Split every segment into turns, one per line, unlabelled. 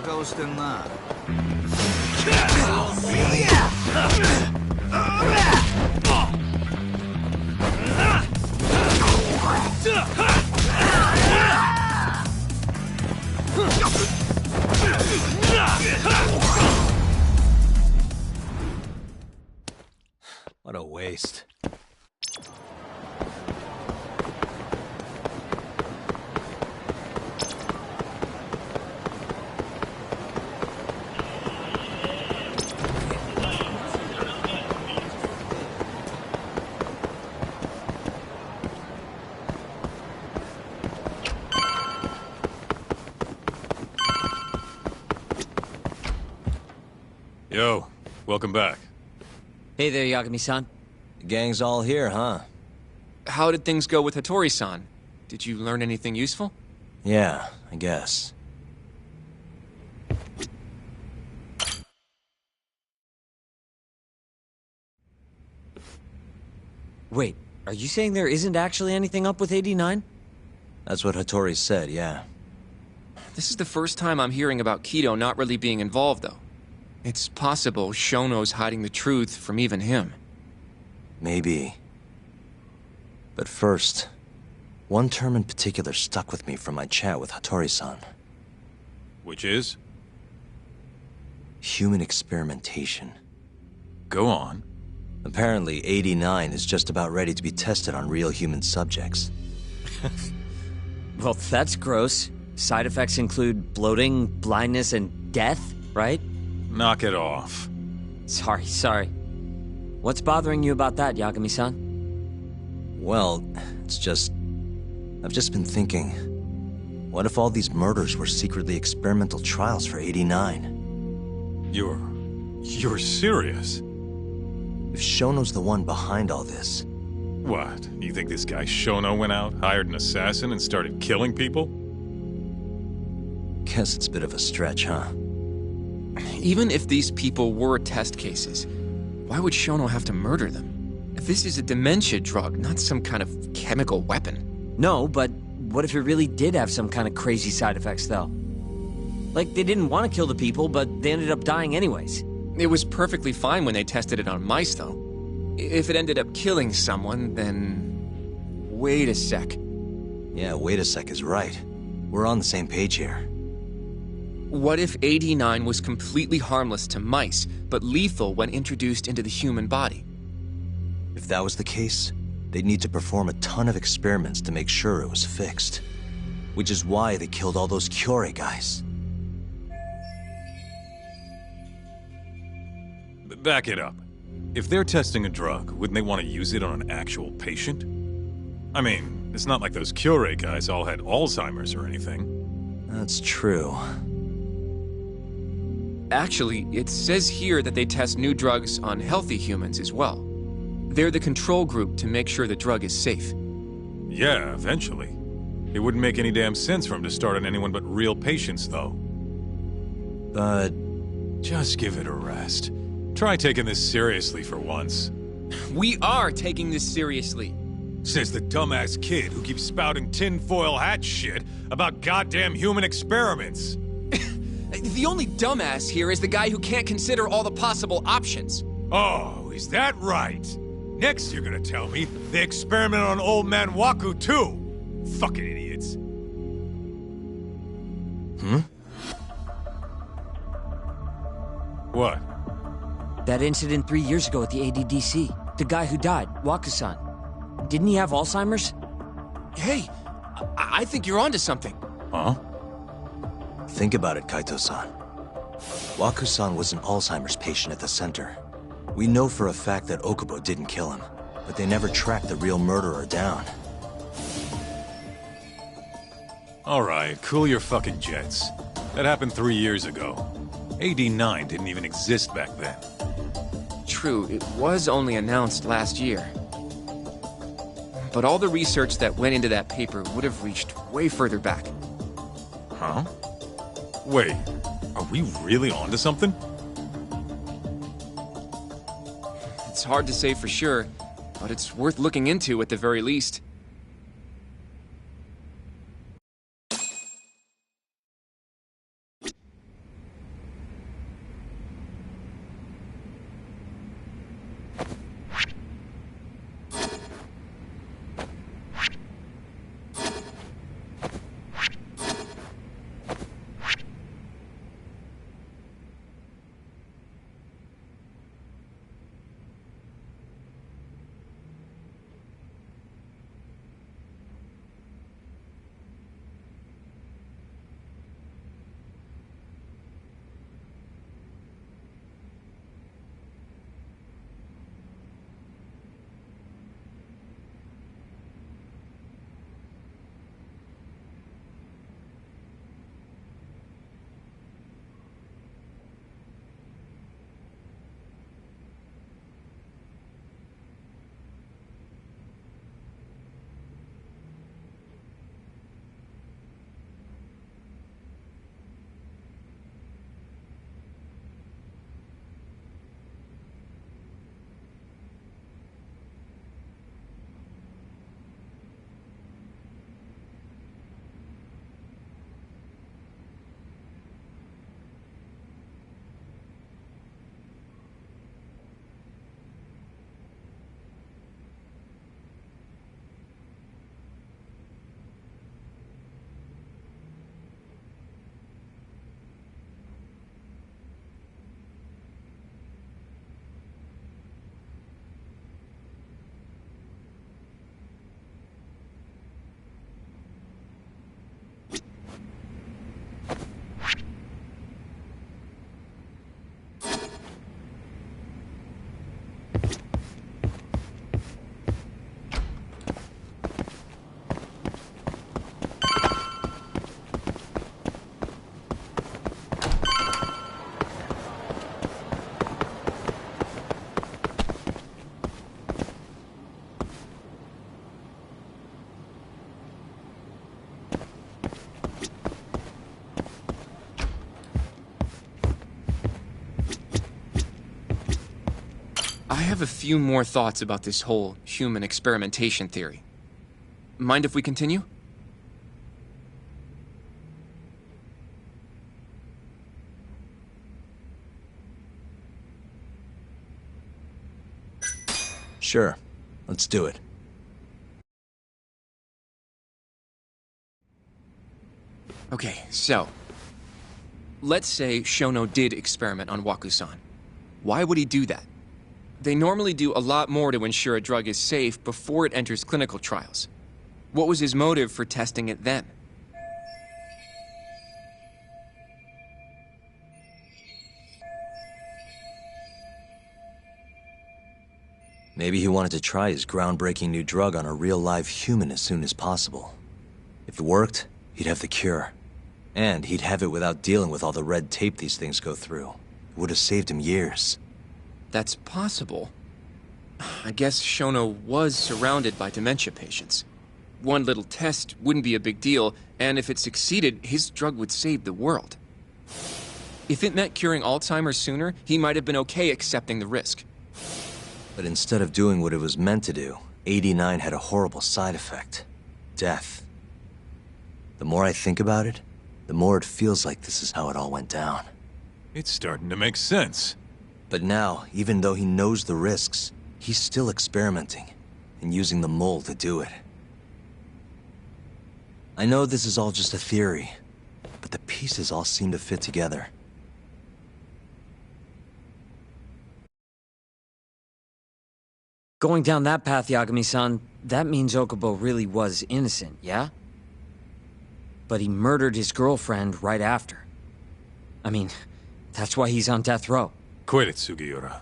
な顔してんな。
What a waste.
Yo, welcome back.
Hey there, Yagami-san.
The gang's all here, huh?
How did things go with Hattori-san? Did you learn anything useful?
Yeah, I guess.
Wait, are you saying there isn't actually anything up with 89?
That's what Hattori said, yeah.
This is the first time I'm hearing about Kido not really being involved, though. It's possible Shono's hiding the truth from even him.
Maybe. But first, one term in particular stuck with me from my chat with Hattori-san.
Which is?
Human experimentation.
Go on.
Apparently, 89 is just about ready to be tested on real human subjects.
Well, that's gross. Side effects include bloating, blindness, and death, right?
Knock it off.
Sorry. What's bothering you about that, Yagami-san?
Well, it's just... I've just been thinking... What if all these murders were secretly experimental trials for 89?
You're serious?
If Shono's the one behind all this...
What? You think this guy Shono went out, hired an assassin, and started killing people?
Guess it's a bit of a stretch, huh?
Even if these people were test cases, why would Shono have to murder them? This is a dementia drug, not some kind of chemical weapon.
No, but what if it really did have some kind of crazy side effects, though? Like, they didn't want to kill the people, but they ended up dying anyways.
It was perfectly fine when they tested it on mice, though. If it ended up killing someone, then... Wait a sec.
Yeah, wait a sec is right. We're on the same page here.
What if 89 was completely harmless to mice, but lethal when introduced into the human body?
If that was the case, they'd need to perform a ton of experiments to make sure it was fixed. Which is why they killed all those Kyorei guys.
Back it up. If they're testing a drug, wouldn't they want to use it on an actual patient? I mean, it's not like those Kyorei guys all had Alzheimer's or anything.
That's true.
Actually, it says here that they test new drugs on healthy humans as well. They're the control group to make sure the drug is safe.
Yeah, eventually. It wouldn't make any damn sense for him to start on anyone but real patients, though.
But...
Just give it a rest. Try taking this seriously for once.
We are taking this seriously.
Says the dumbass kid who keeps spouting tinfoil hat shit about goddamn human experiments.
The only dumbass here is the guy who can't consider all the possible options.
Oh, is that right? Next you're gonna tell me they experiment on old man Waku too. Fucking idiots. What?
That incident 3 years ago at the ADDC. The guy who died, Waku-san. Didn't he have Alzheimer's?
Hey, I think you're onto something.
Huh?
Think about it, Kaito-san. Waku-san was an Alzheimer's patient at the center. We know for a fact that Okubo didn't kill him, but they never tracked the real murderer down.
Alright, cool your fucking jets. That happened 3 years ago. 89 didn't even exist back then.
True, it was only announced last year. But all the research that went into that paper would have reached way further back.
Huh? Wait, are we really onto something?
It's hard to say for sure, but it's worth looking into at the very least. I have a few more thoughts about this whole human experimentation theory. Mind if we continue?
Sure. Let's do it.
Okay, so... let's say Shono did experiment on Waku-san. Why would he do that? They normally do a lot more to ensure a drug is safe before it enters clinical trials. What was his motive for testing it then?
Maybe he wanted to try his groundbreaking new drug on a real live human as soon as possible. If it worked, he'd have the cure. And he'd have it without dealing with all the red tape these things go through. It would have saved him years.
That's possible. I guess Shono was surrounded by dementia patients. One little test wouldn't be a big deal, and if it succeeded, his drug would save the world. If it meant curing Alzheimer's sooner, he might have been okay accepting the risk.
But instead of doing what it was meant to do, 89 had a horrible side effect. Death. The more I think about it, the more it feels like this is how it all went down.
It's starting to make sense.
But now, even though he knows the risks, he's still experimenting, and using the mole to do it. I know this is all just a theory, but the pieces all seem to fit together.
Going down that path, Yagami-san, that means Okubo really was innocent, yeah? But he murdered his girlfriend right after. I mean, that's why he's on death row.
Quit it, Sugiura.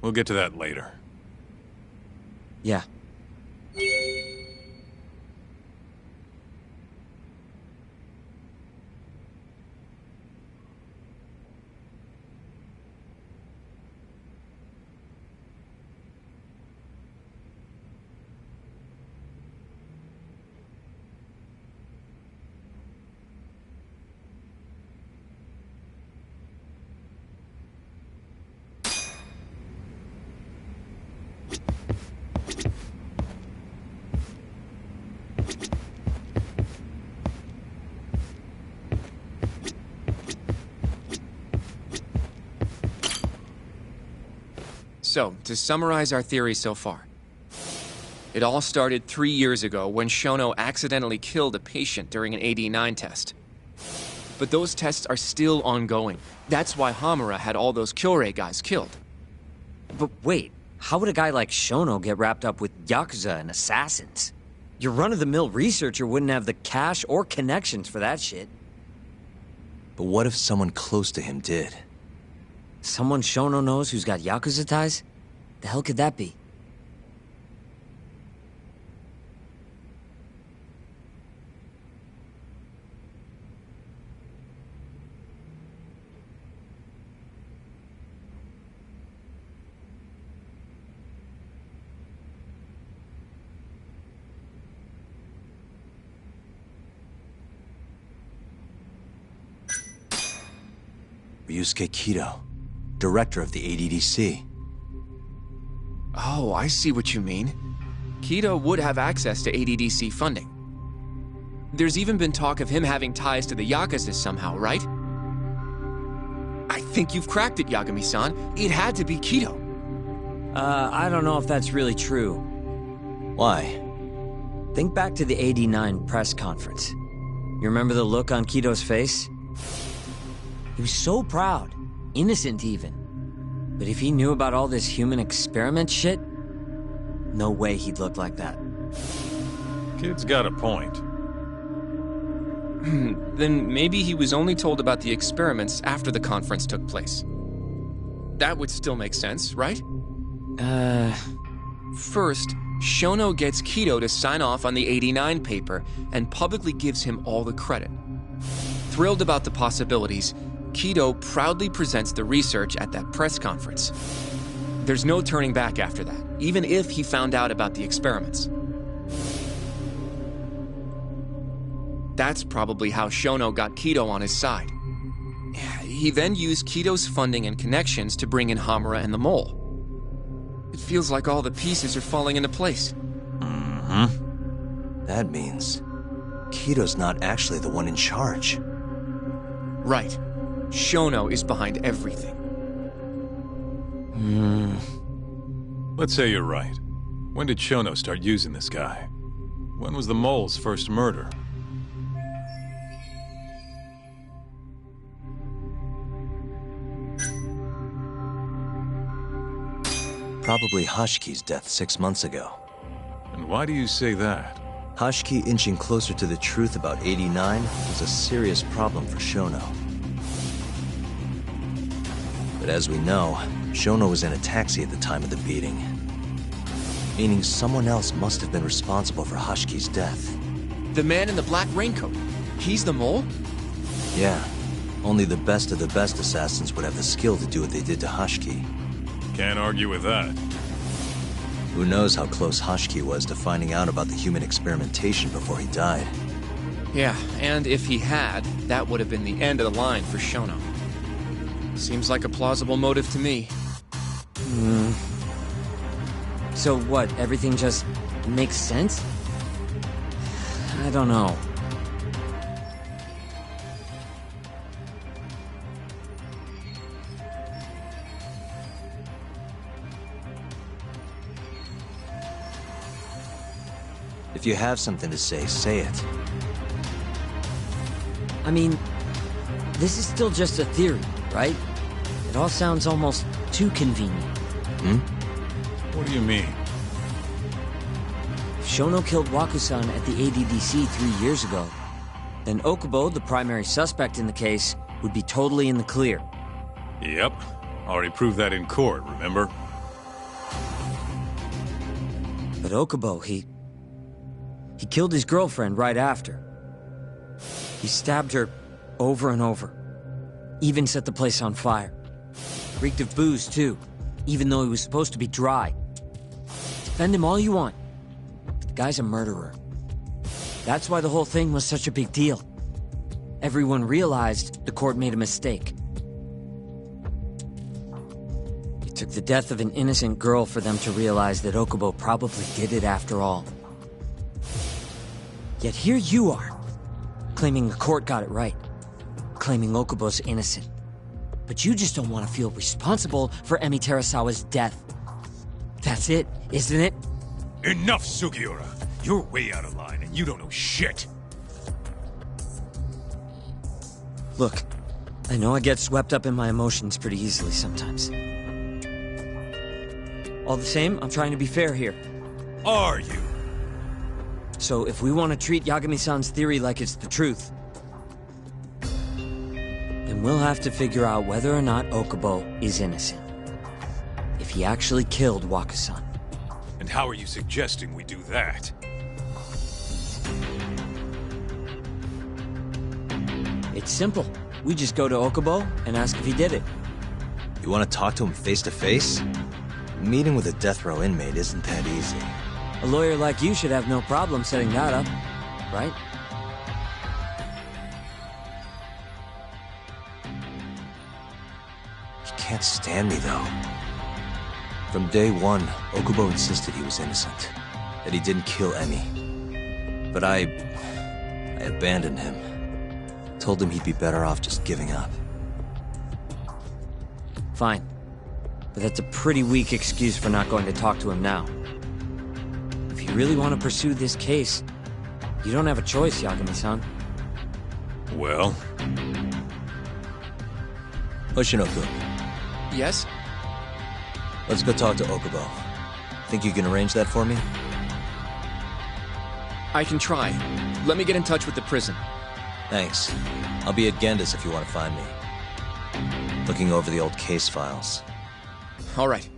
We'll get to that later.
Yeah.
So, to summarize our theory so far. It all started 3 years ago when Shono accidentally killed a patient during an AD9 test. But those tests are still ongoing. That's why Hamura had all those Kyorei guys killed.
But wait, how would a guy like Shono get wrapped up with Yakuza and assassins? Your run-of-the-mill researcher wouldn't have the cash or connections for that shit.
But what if someone close to him did?
Someone Shono knows who's got Yakuza ties? The hell could that be?
Ryusuke Kido, director of the ADDC.
Oh, I see what you mean. Kido would have access to ADDC funding. There's even been talk of him having ties to the Yakuza somehow, right? I think you've cracked it, Yagami-san. It had to be Kido.
I don't know if that's really true.
Why?
Think back to the '89 press conference. You remember the look on Kido's face? He was so proud, innocent even. But if he knew about all this human experiment shit, no way he'd look like that.
Kid's got a point.
Then maybe he was only told about the experiments after the conference took place. That would still make sense, right? First, Shono gets Kido to sign off on the '89 paper and publicly gives him all the credit. Thrilled about the possibilities, Kido proudly presents the research at that press conference. There's no turning back after that, even if he found out about the experiments. That's probably how Shono got Kido on his side. He then used Kido's funding and connections to bring in Hamura and the Mole. It feels like all the pieces are falling into place.
Mm-hmm. That means Kito's not actually the one in charge.
Right. Shono is behind everything.
Let's say you're right. When did Shono start using this guy? When was the mole's first murder?
Probably Hashki's death 6 months ago.
And why do you say that?
Hashki inching closer to the truth about 89 was a serious problem for Shono. But as we know, Shono was in a taxi at the time of the beating. Meaning someone else must have been responsible for Hashki's death.
The man in the black raincoat. He's the mole?
Yeah. Only the best of the best assassins would have the skill to do what they did to Hashki.
Can't argue with that.
Who knows how close Hashki was to finding out about the human experimentation before he died.
Yeah, and if he had, that would have been the end of the line for Shono. Seems like a plausible motive to me.
So what, everything just makes sense? I don't know.
If you have something to say it.
I mean, this is still just a theory, right? It all sounds almost too convenient.
What do you mean?
If Shono killed Waku-san at the ADDC 3 years ago, then Okubo, the primary suspect in the case, would be totally in the clear.
Yep. Already proved that in court, remember?
But Okubo, he killed his girlfriend right after. He stabbed her over and over. Even set the place on fire. Reeked of booze, too, even though he was supposed to be dry. Defend him all you want, but the guy's a murderer. That's why the whole thing was such a big deal. Everyone realized the court made a mistake. It took the death of an innocent girl for them to realize that Okubo probably did it after all. Yet here you are, claiming the court got it right, claiming Okubo's innocent. But you just don't want to feel responsible for Emi Terasawa's death. That's it, isn't it?
Enough, Sugiura! You're way out of line, and you don't know shit!
Look, I know I get swept up in my emotions pretty easily sometimes. All the same, I'm trying to be fair here.
Are you?
So if we want to treat Yagami-san's theory like it's the truth, then we'll have to figure out whether or not Okubo is innocent. If he actually killed Waku-san.
And how are you suggesting we do that?
It's simple. We just go to Okubo and ask if he did it.
You want to talk to him face to face? Meeting with a death row inmate isn't that easy.
A lawyer like you should have no problem setting that up, right?
He can't stand me, though. From day one, Okubo insisted he was innocent, that he didn't kill Emi. But I abandoned him. Told him he'd be better off just giving up.
Fine. But that's a pretty weak excuse for not going to talk to him now. If you really want to pursue this case, you don't have a choice, Yagami-san.
Well?
Hoshino-kun,
Yes?
let's go talk to Okubo. Think you can arrange that for me?
I can try. Let me get in touch with the prison.
Thanks. I'll be at Gendis if you want to find me. Looking over the old case files.
All right.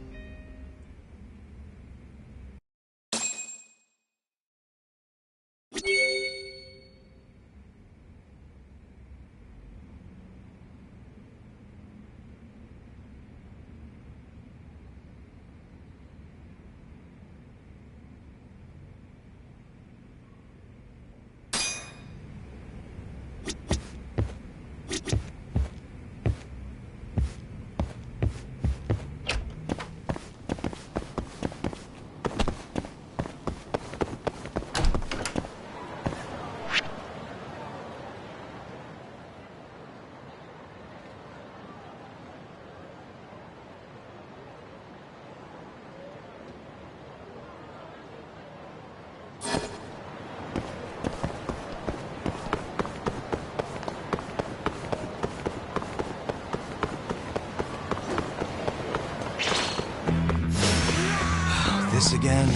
this again.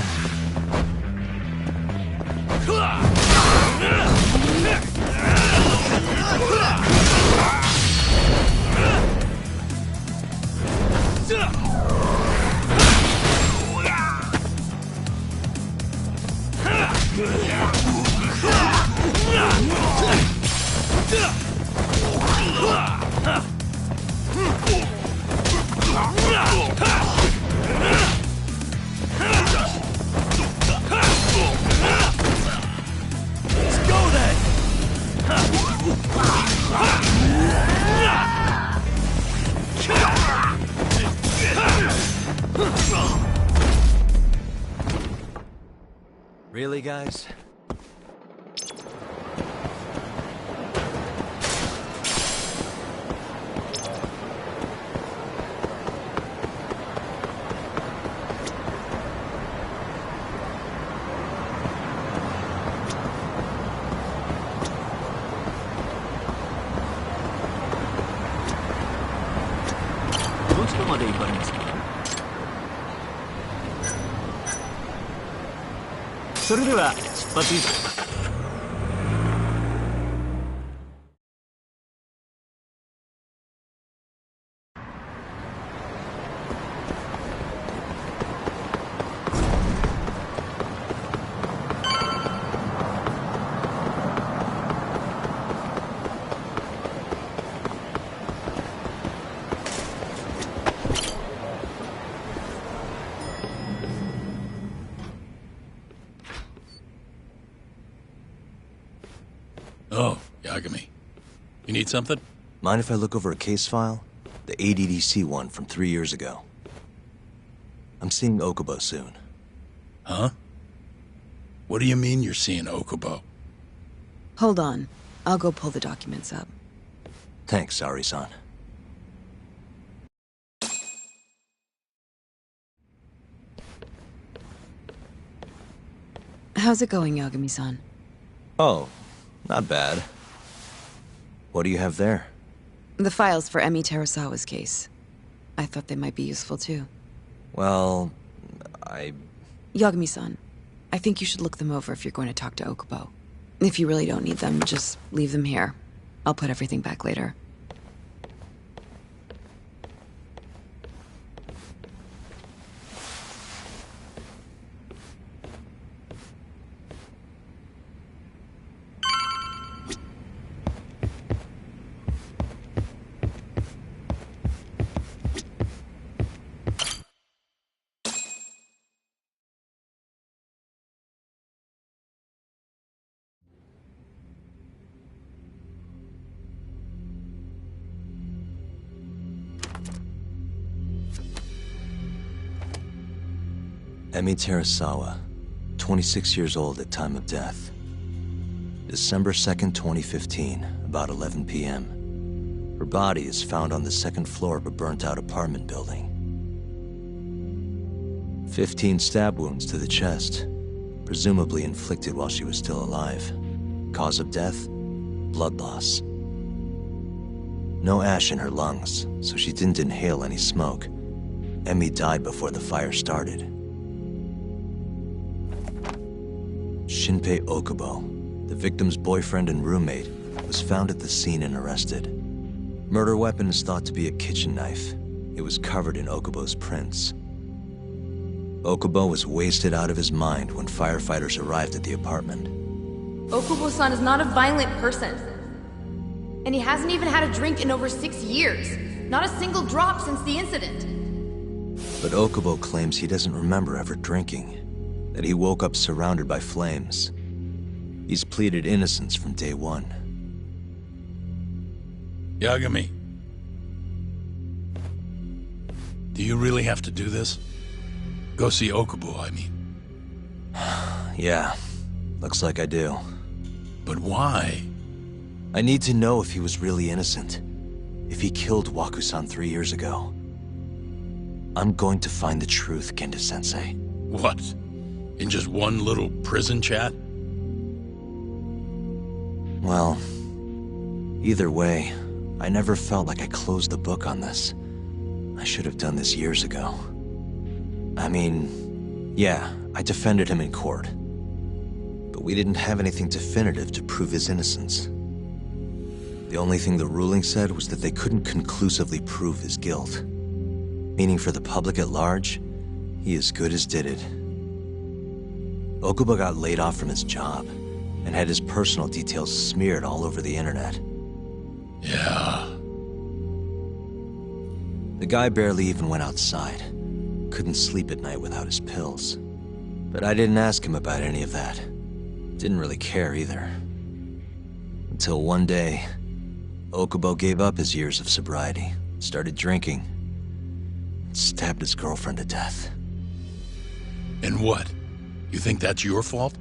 Really, guys?
Oh, Yagami. You need something?
Mind if I look over a case file? The ADDC one from 3 years ago. I'm seeing Okubo soon.
Huh? What do you mean you're seeing Okubo?
Hold on. I'll go pull the documents up.
Thanks, Ari-san.
How's it going, Yagami-san?
Oh, not bad. What do you have there?
The files for Emi Terasawa's case. I thought they might be useful too.
Well,
Yagami-san, I think you should look them over if you're going to talk to Okubo. If you really don't need them, just leave them here. I'll put everything back later.
Emi Terasawa, 26 years old at time of death. December 2nd, 2015, about 11 p.m. Her body is found on the second floor of a burnt-out apartment building. 15 stab wounds to the chest, presumably inflicted while she was still alive. Cause of death? Blood loss. No ash in her lungs, so she didn't inhale any smoke. Emi died before the fire started. Shinpei Okubo, the victim's boyfriend and roommate, was found at the scene and arrested. Murder weapon is thought to be a kitchen knife. It was covered in Okubo's prints. Okubo was wasted out of his mind when firefighters arrived at the apartment.
Okubo-san is not a violent person. And he hasn't even had a drink in over 6 years. Not a single drop since the incident.
But Okubo claims he doesn't remember ever drinking. That he woke up surrounded by flames. He's pleaded innocence from day one.
Yagami. Do you really have to do this? Go see Okubo, I mean.
Yeah, looks like I do.
But why?
I need to know if he was really innocent. If he killed Waku-san 3 years ago. I'm going to find the truth, Kenda-sensei.
What? In just one little prison chat?
Well, either way, I never felt like I closed the book on this. I should have done this years ago. I mean, Yeah, I defended him in court. But we didn't have anything definitive to prove his innocence. The only thing the ruling said was that they couldn't conclusively prove his guilt. Meaning for the public at large, he as good as did it. Okubo got laid off from his job, and had his personal details smeared all over the internet.
Yeah.
The guy barely even went outside. Couldn't sleep at night without his pills. But I didn't ask him about any of that. Didn't really care either. Until one day, Okubo gave up his years of sobriety, started drinking, and stabbed his girlfriend to death.
And what? You think that's your fault?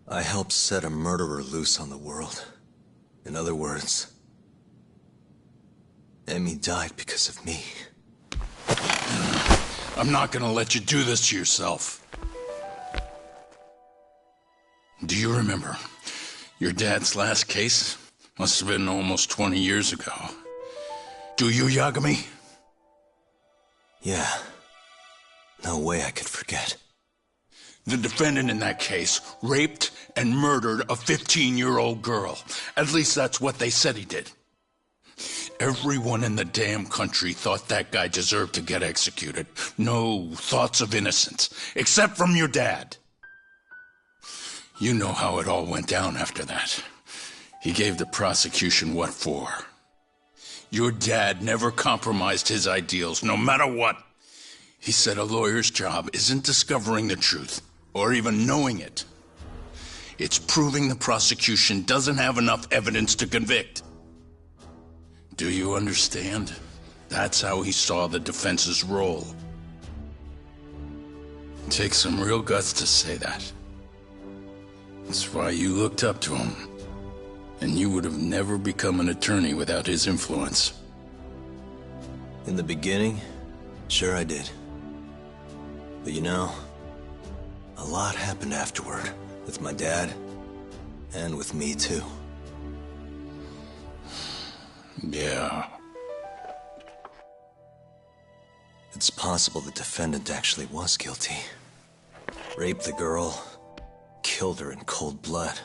I helped set a murderer loose on the world. In other words, Emmy died because of me.
I'm not gonna let you do this to yourself. Do you remember your dad's last case? Must have been almost 20 years ago. Do you, Yagami?
Yeah. No way I could forget.
The defendant in that case raped and murdered a 15-year-old girl. At least that's what they said he did. Everyone in the damn country thought that guy deserved to get executed. No thoughts of innocence, except from your dad. You know how it all went down after that. He gave the prosecution what for. Your dad never compromised his ideals, no matter what. He said a lawyer's job isn't discovering the truth, or even knowing it. It's proving the prosecution doesn't have enough evidence to convict. Do you understand? That's how he saw the defense's role. It takes some real guts to say that. That's why you looked up to him. And you would have never become an attorney without his influence.
In the beginning, sure I did. But you know, a lot happened afterward, with my dad, and with me too.
Yeah.
It's possible the defendant actually was guilty. Raped the girl, killed her in cold blood.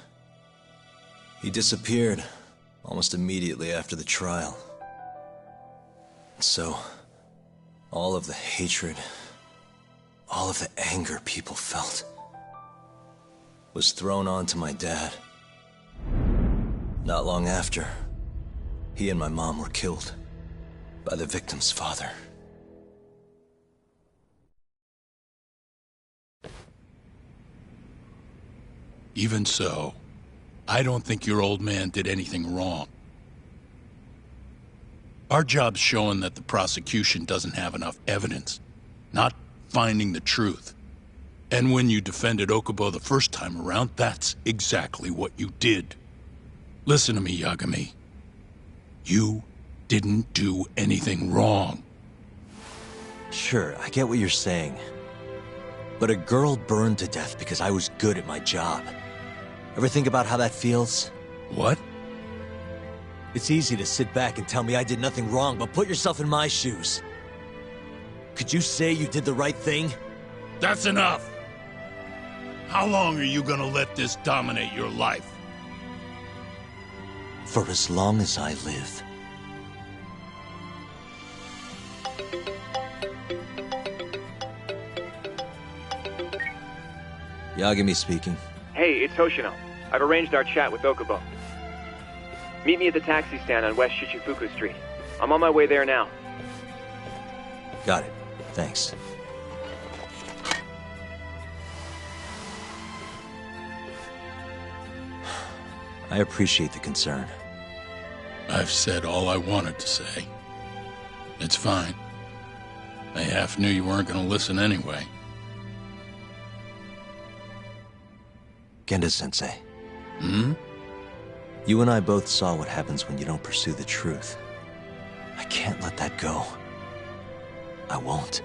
He disappeared almost immediately after the trial. So, all of the hatred, all of the anger people felt was thrown onto my dad. Not long after, he and my mom were killed by the victim's father.
Even so, I don't think your old man did anything wrong. Our job's showing that the prosecution doesn't have enough evidence, not finding the truth. And when you defended Okubo the first time around, that's exactly what you did. Listen to me, Yagami. You didn't do anything wrong.
Sure, I get what you're saying. But a girl burned to death because I was good at my job. Ever think about how that feels?
What?
It's easy to sit back and tell me I did nothing wrong, but put yourself in my shoes. Could you say you did the right thing?
That's enough! How long are you gonna let this dominate your life?
For as long as I live. Yagami speaking.
Hey, it's Shono. I've arranged our chat with Okubo. Meet me at the taxi stand on West Shichifuku Street. I'm on my way there now.
Got it. Thanks. I appreciate the concern.
I've said all I wanted to say. It's fine. I half knew you weren't gonna listen anyway.
Genda-sensei.
Hmm?
You and I both saw what happens when you don't pursue the truth. I can't let that go. I won't.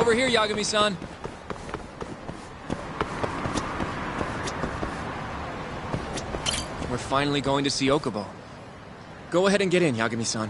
Over here, Yagami-san. We're finally going to see Okubo. Go ahead and get in, Yagami-san.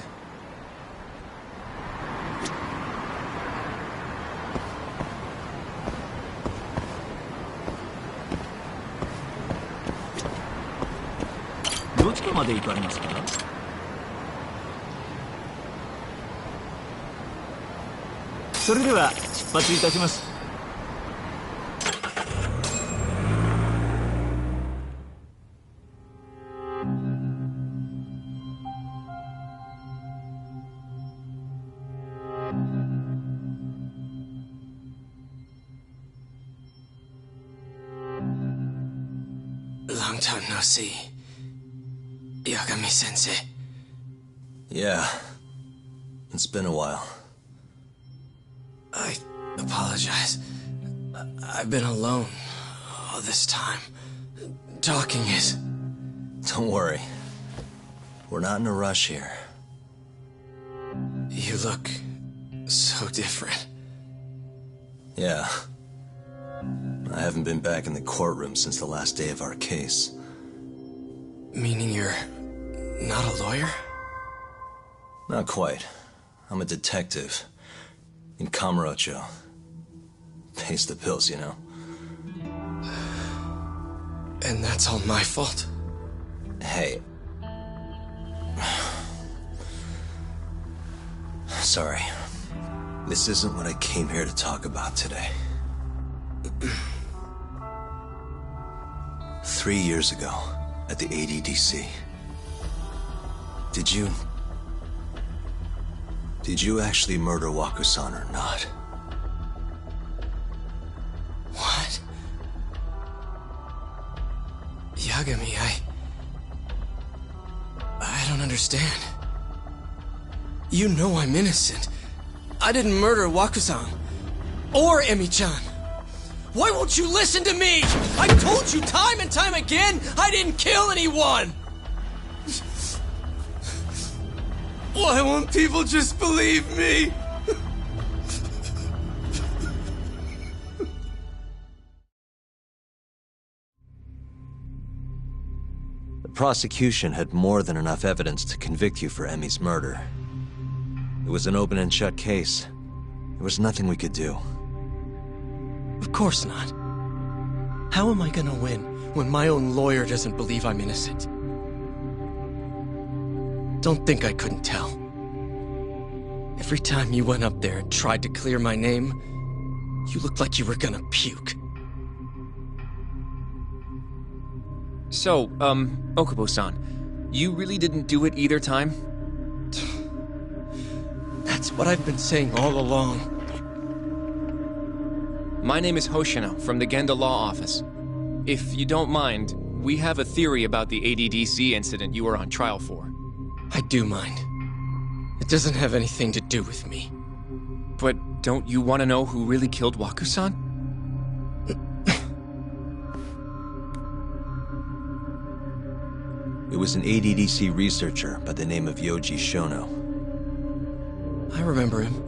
Long time no see. Yagami-sensei.
Yeah. It's been a while.
I apologize. I've been alone all this time. Talking is...
Don't worry. We're not in a rush here.
You look so different.
Yeah. I haven't been back in the courtroom since the last day of our case.
Meaning you're not a lawyer?
Not quite. I'm a detective. In Kamurocho. Pays the bills, you know.
And that's all my fault?
Hey. Sorry. This isn't what I came here to talk about today. 3 years ago, at the ADDC. Did you actually murder Waku-san or not?
What? Yagami, I don't understand. You know I'm innocent. I didn't murder Waku-san. Or Emi-chan. Why won't you listen to me? I told you time and time again, I didn't kill anyone! Why won't people just believe me?
The prosecution had more than enough evidence to convict you for Emi's murder. It was an open and shut case. There was nothing we could do.
Of course not. How am I gonna win when my own lawyer doesn't believe I'm innocent? Don't think I couldn't tell. Every time you went up there and tried to clear my name, you looked like you were gonna puke.
So, Okubo-san, you really didn't do it either time?
That's what I've been saying all along.
My name is Hoshino from the Genda Law Office. If you don't mind, we have a theory about the ADDC incident you were on trial for.
I do mind. It doesn't have anything to do with me.
But don't you want to know who really killed Waku-san?
It was an ADDC researcher by the name of Yoji Shono.
I remember him.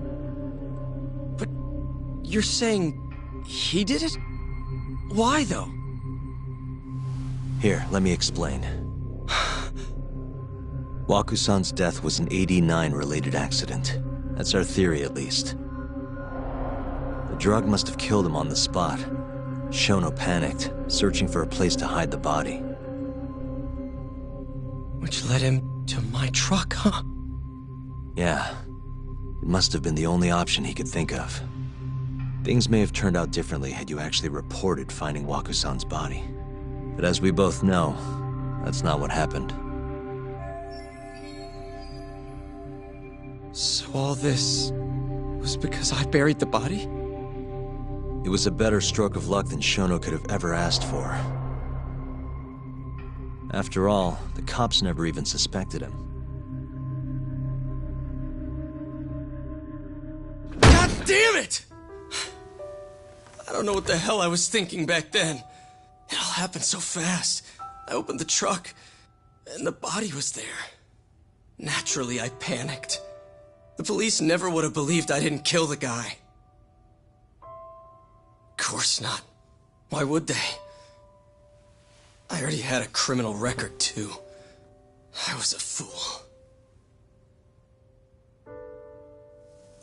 But you're saying he did it? Why, though?
Here, let me explain. Waku-san's death was an 89-related accident. That's our theory, at least. The drug must have killed him on the spot. Shono panicked, searching for a place to hide the body.
Which led him to my truck, huh?
Yeah. It must have been the only option he could think of. Things may have turned out differently had you actually reported finding Waku-san's body. But as we both know, that's not what happened.
So all this was because I buried the body?
It was a better stroke of luck than Shono could have ever asked for. After all, the cops never even suspected him.
God damn it! I don't know what the hell I was thinking back then. It all happened so fast. I opened the truck, and the body was there. Naturally, I panicked. The police never would have believed I didn't kill the guy. course not. Why would they? I already had a criminal record, too. I was a fool.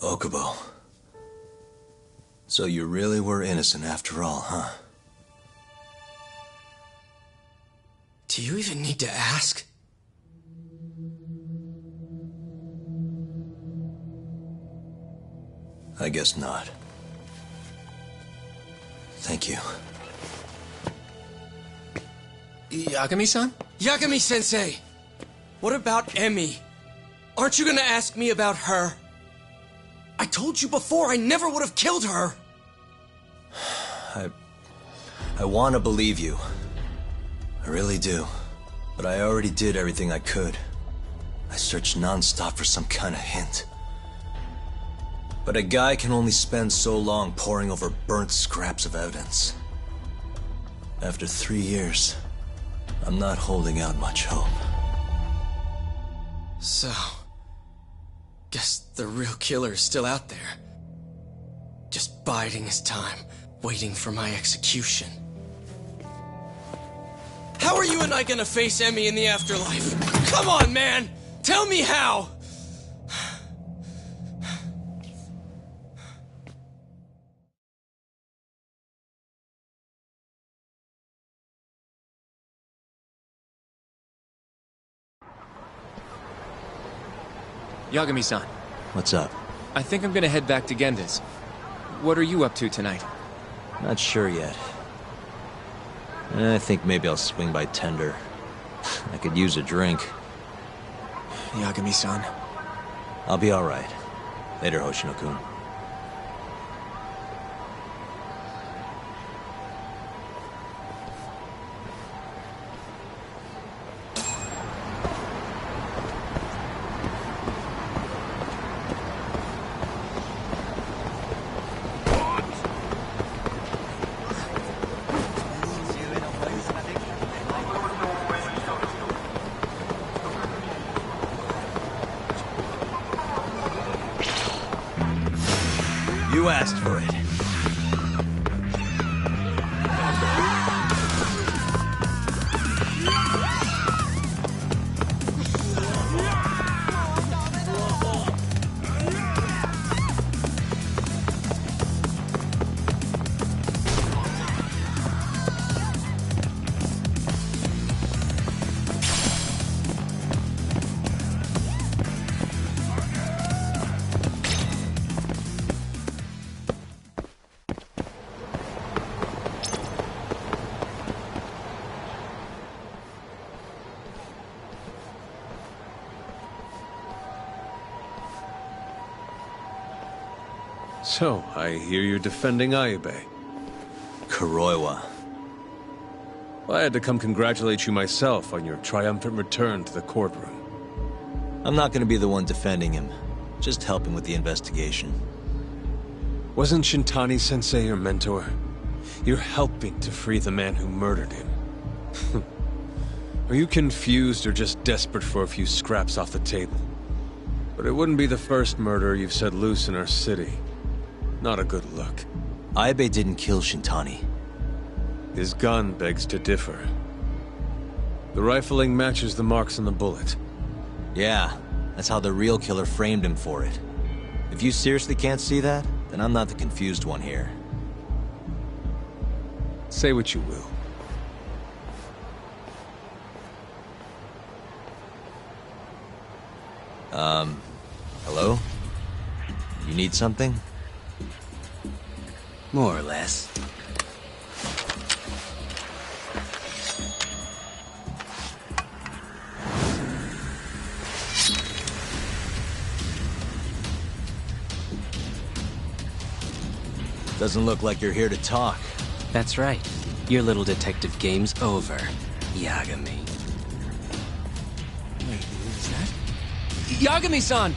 Okubo. So you really were innocent after all, huh?
Do you even need to ask?
I guess not. Thank you.
Yagami-san?
Yagami-sensei! What about Emi? Aren't you gonna ask me about her? I told you before I never would have killed her!
I want to believe you. I really do. But I already did everything I could. I searched non-stop for some kind of hint. But a guy can only spend so long poring over burnt scraps of evidence. After 3 years, I'm not holding out much hope.
So... guess the real killer is still out there. Just biding his time, waiting for my execution. How are you and I gonna face Emi in the afterlife? Come on, man! Tell me how!
Yagami-san,
What's up?
I think I'm gonna head back to Genda's. What are you up to tonight?
Not sure yet. I think maybe I'll swing by Tender. I could use a drink.
Yagami-san.
I'll be alright. Later, Hoshino-kun. You asked for it.
So, I hear you're defending Ayube.
Kuroiwa.
I had to come congratulate you myself on your triumphant return to the courtroom.
I'm not gonna be the one defending him. Just helping with the investigation.
Wasn't Shintani-sensei your mentor? You're helping to free the man who murdered him. Are you confused or just desperate for a few scraps off the table? But it wouldn't be the first murder you've set loose in our city. Not a good look.
Ayube didn't kill Shintani.
His gun begs to differ. The rifling matches the marks on the bullet.
Yeah, that's how the real killer framed him for it. If you seriously can't see that, then I'm not the confused one here.
Say what you will.
Hello? You need something?
More or less.
Doesn't look like you're here to talk.
That's right. Your little detective game's over, Yagami.
Wait, who's that? Yagami-san!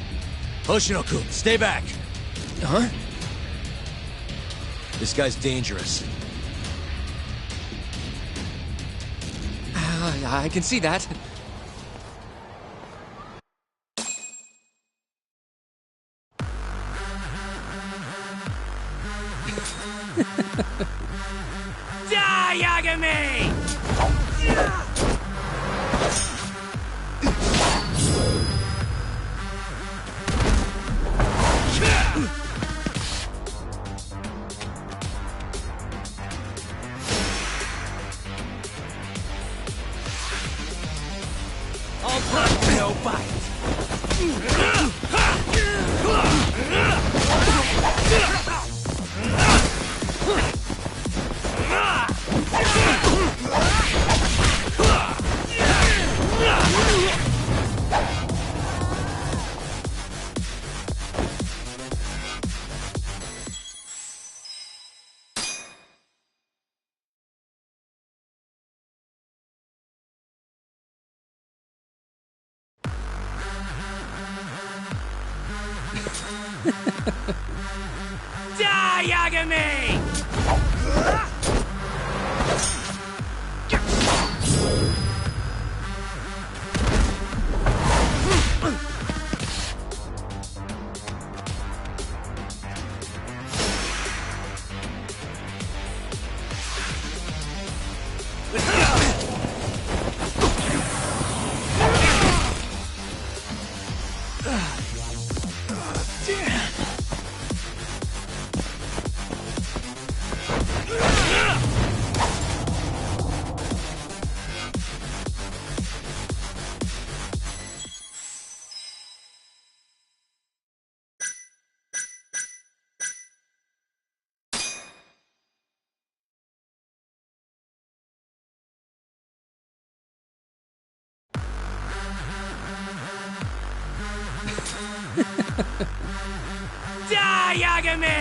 Hoshino-kun, stay back!
Huh?
This guy's dangerous.
I can see that.
Die, Yagami!
All blood, no bite.
Die, Yagami! Die, Yagami!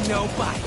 No bite.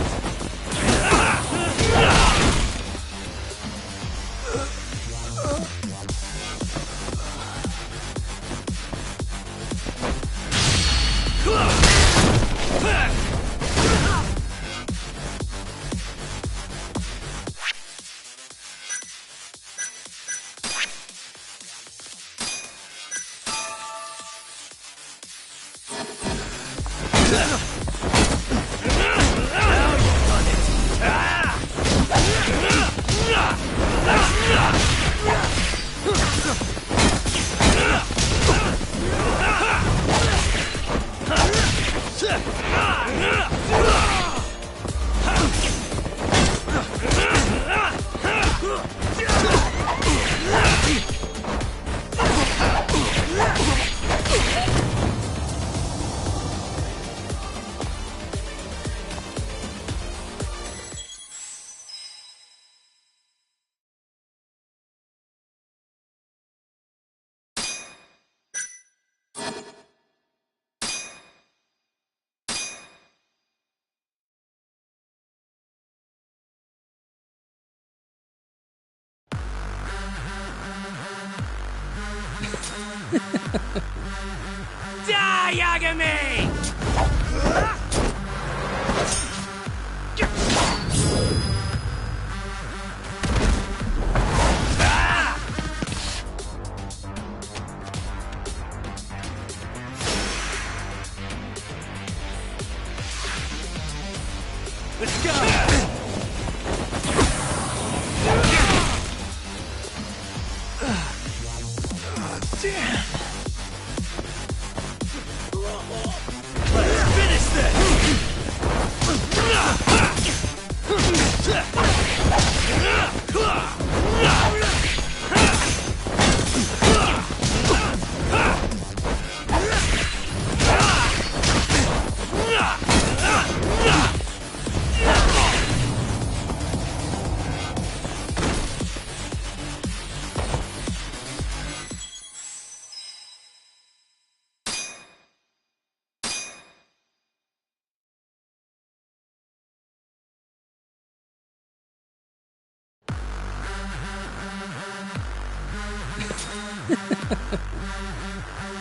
Die, Yagami!
Let's go! Damn! Let's finish this!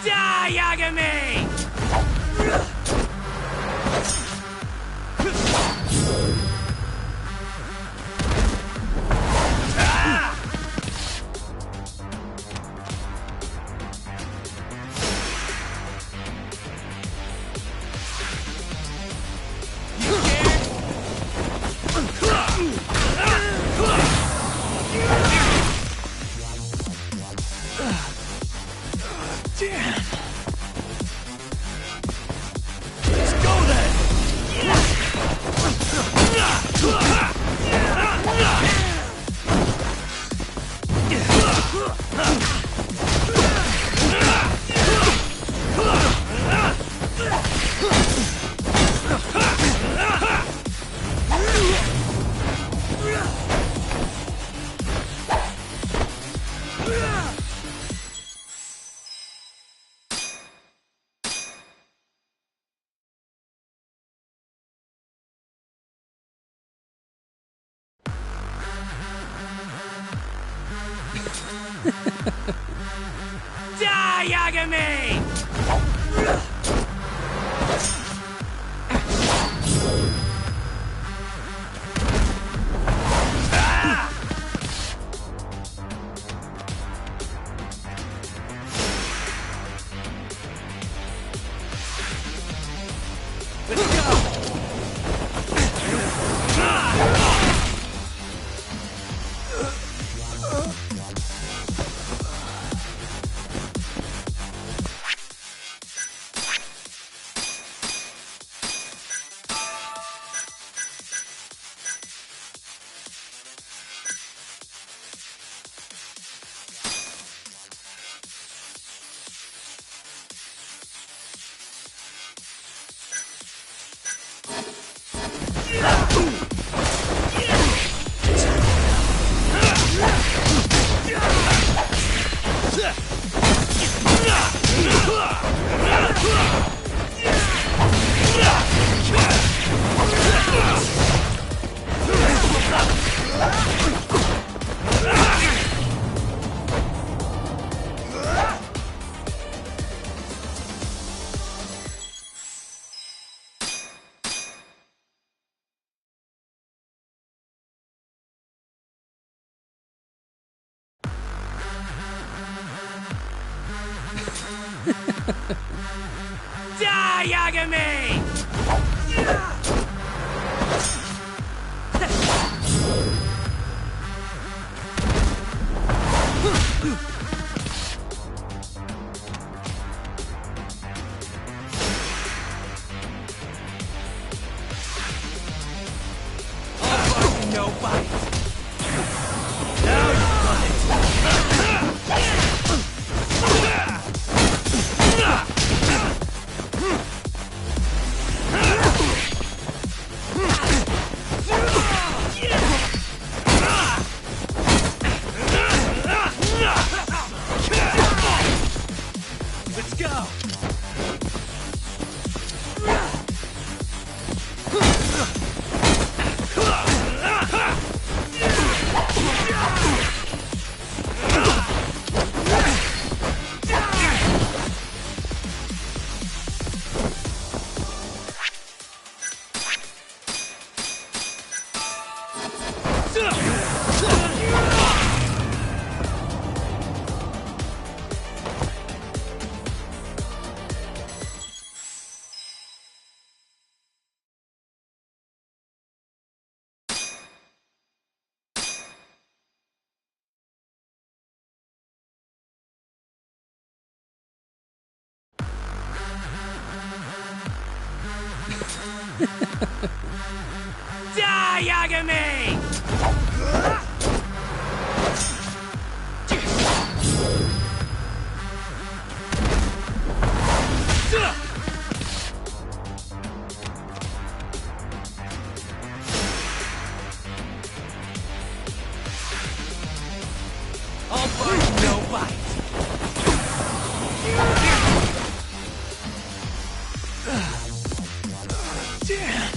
Die, Yagami!
Die, Yagami! Die, Yagami! No bite. Now you've done it. Let's go. Die, Yagami! All bark, no bite. Damn.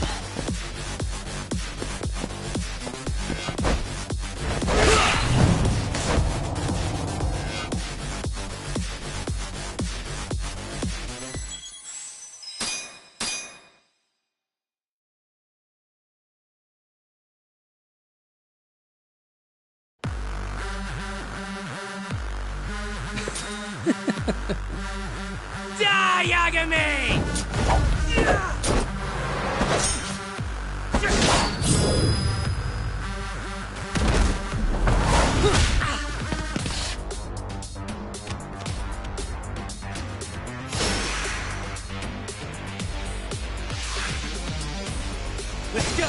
Die, Yagami! Let's go!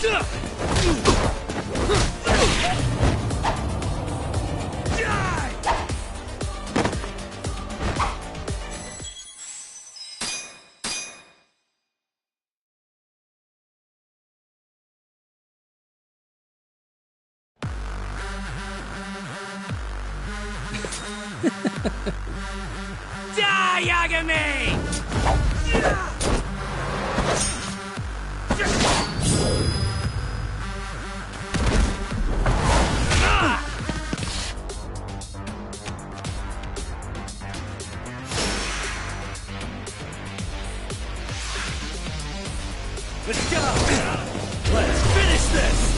Die, Yagami! Let's go! Let's finish this!